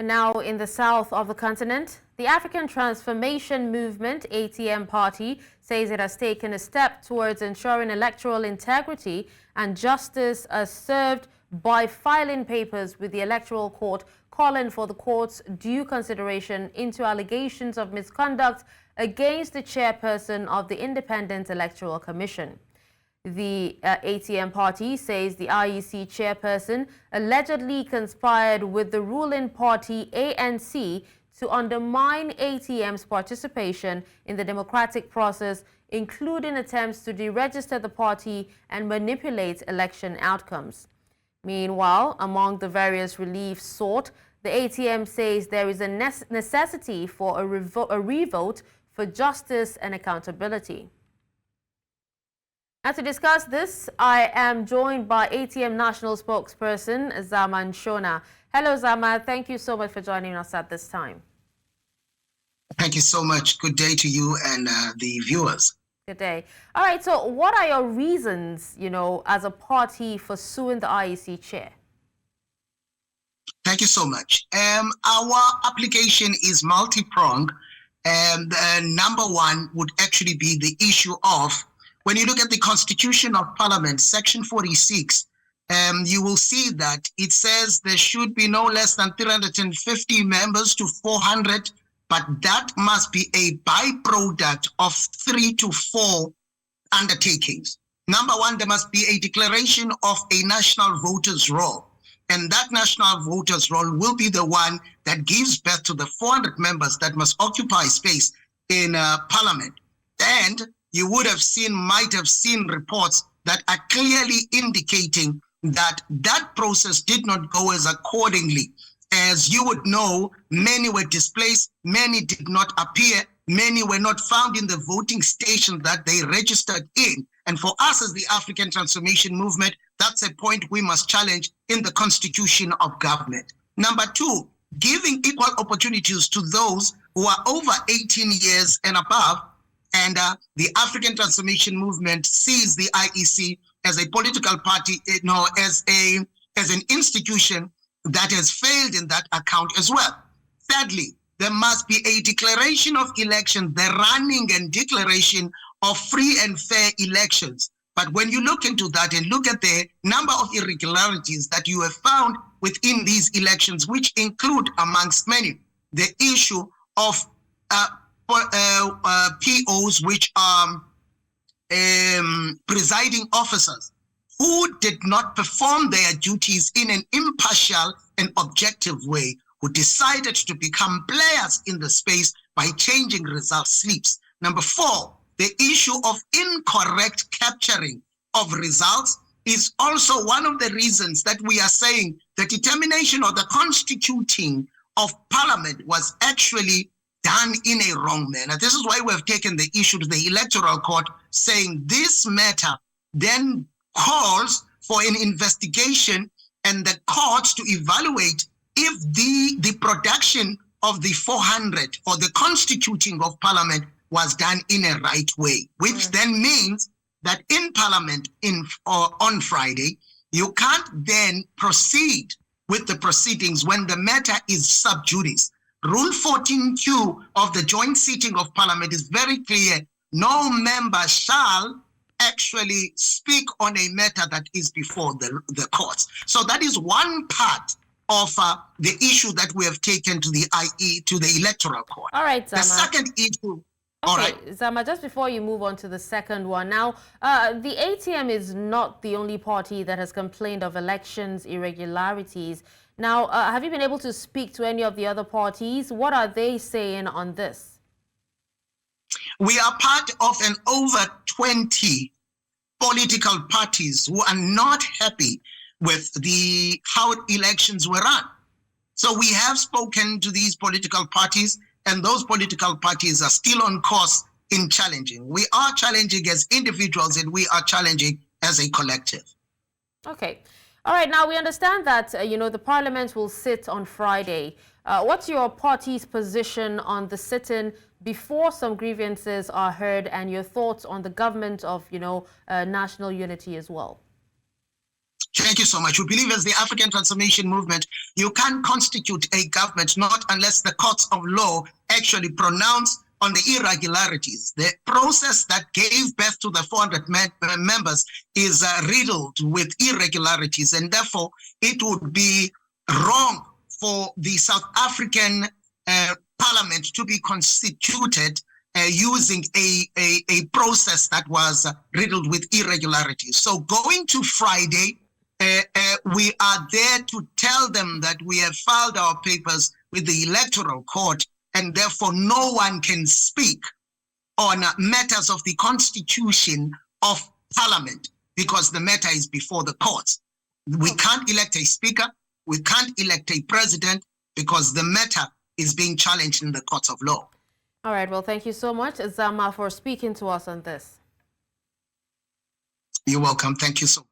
And now in the south of the continent, the African Transformation Movement, ATM party, says it has taken a step towards ensuring electoral integrity and justice as served by filing papers with the Electoral Court calling for the court's due consideration into allegations of misconduct against the chairperson of the Independent Electoral Commission. The ATM party says the IEC chairperson allegedly conspired with the ruling party ANC to undermine ATM's participation in the democratic process, including attempts to deregister the party and manipulate election outcomes. Meanwhile, among the various reliefs sought, the ATM says there is a necessity for a revote for justice and accountability. And to discuss this, I am joined by ATM National Spokesperson Zama Nshona. Hello, Zama. Thank you so much for joining us at this time. Thank you so much. Good day to you and the viewers. Good day. All right. So what are your reasons, as a party for suing the IEC chair? Thank you so much. Our application is multi-pronged. And number one would actually be the issue of, when you look at the Constitution of Parliament, Section 46, you will see that it says there should be no less than 350 members to 400, but that must be a byproduct of 3 to 4 undertakings. Number one, there must be a declaration of a national voters' roll. And that national voters' roll will be the one that gives birth to the 400 members that must occupy space in Parliament. And you might have seen reports that are clearly indicating that that process did not go as accordingly. As you would know, many were displaced, many did not appear, many were not found in the voting station that they registered in. And for us as the African Transformation Movement, that's a point we must challenge in the constitution of government. Number two, giving equal opportunities to those who are over 18 years and above. And the African Transformation Movement sees the IEC as a political party, as an institution that has failed in that account as well. Thirdly, there must be a declaration of elections, the running and declaration of free and fair elections. But when you look into that and look at the number of irregularities that you have found within these elections, which include, amongst many, the issue of POs, which are presiding officers, who did not perform their duties in an impartial and objective way, who decided to become players in the space by changing result slips. Number four, the issue of incorrect capturing of results is also one of the reasons that we are saying the determination of the constituting of Parliament was actually done in a wrong manner. This is why we have taken the issue to the Electoral Court, saying this matter then calls for an investigation and the courts to evaluate if the production of the 400 or the constituting of Parliament was done in a right way, which then means that in Parliament on Friday, you can't then proceed with the proceedings when the matter is sub judice. Rule 14Q of the joint sitting of Parliament is very clear. No member shall actually speak on a matter that is before the courts. So that is one part of the issue that we have taken to the Electoral Court. All right, Zama. The second issue. Okay, all right. Zama, just before you move on to the second one, now, the ATM is not the only party that has complained of elections irregularities. Now, have you been able to speak to any of the other parties? What are they saying on this? We are part of an over 20 political parties who are not happy with how elections were run. So we have spoken to these political parties, and those political parties are still on course in challenging. We are challenging as individuals, and we are challenging as a collective. Okay. All right. Now, we understand that, the Parliament will sit on Friday. What's your party's position on the sit-in before some grievances are heard, and your thoughts on the government of, national unity as well? Thank you so much. We believe as the African Transformation Movement, you can't constitute a government not unless the courts of law actually pronounce on the irregularities. The process that gave birth to the 400 members is riddled with irregularities, and therefore it would be wrong for the South African Parliament to be constituted using a process that was riddled with irregularities. So going to Friday, we are there to tell them that we have filed our papers with the Electoral Court, and therefore no one can speak on matters of the constitution of Parliament because the matter is before the courts. We can't elect a speaker, we can't elect a president because the matter is being challenged in the courts of law. All right, well, thank you so much, Zama, for speaking to us on this. You're welcome. Thank you so much.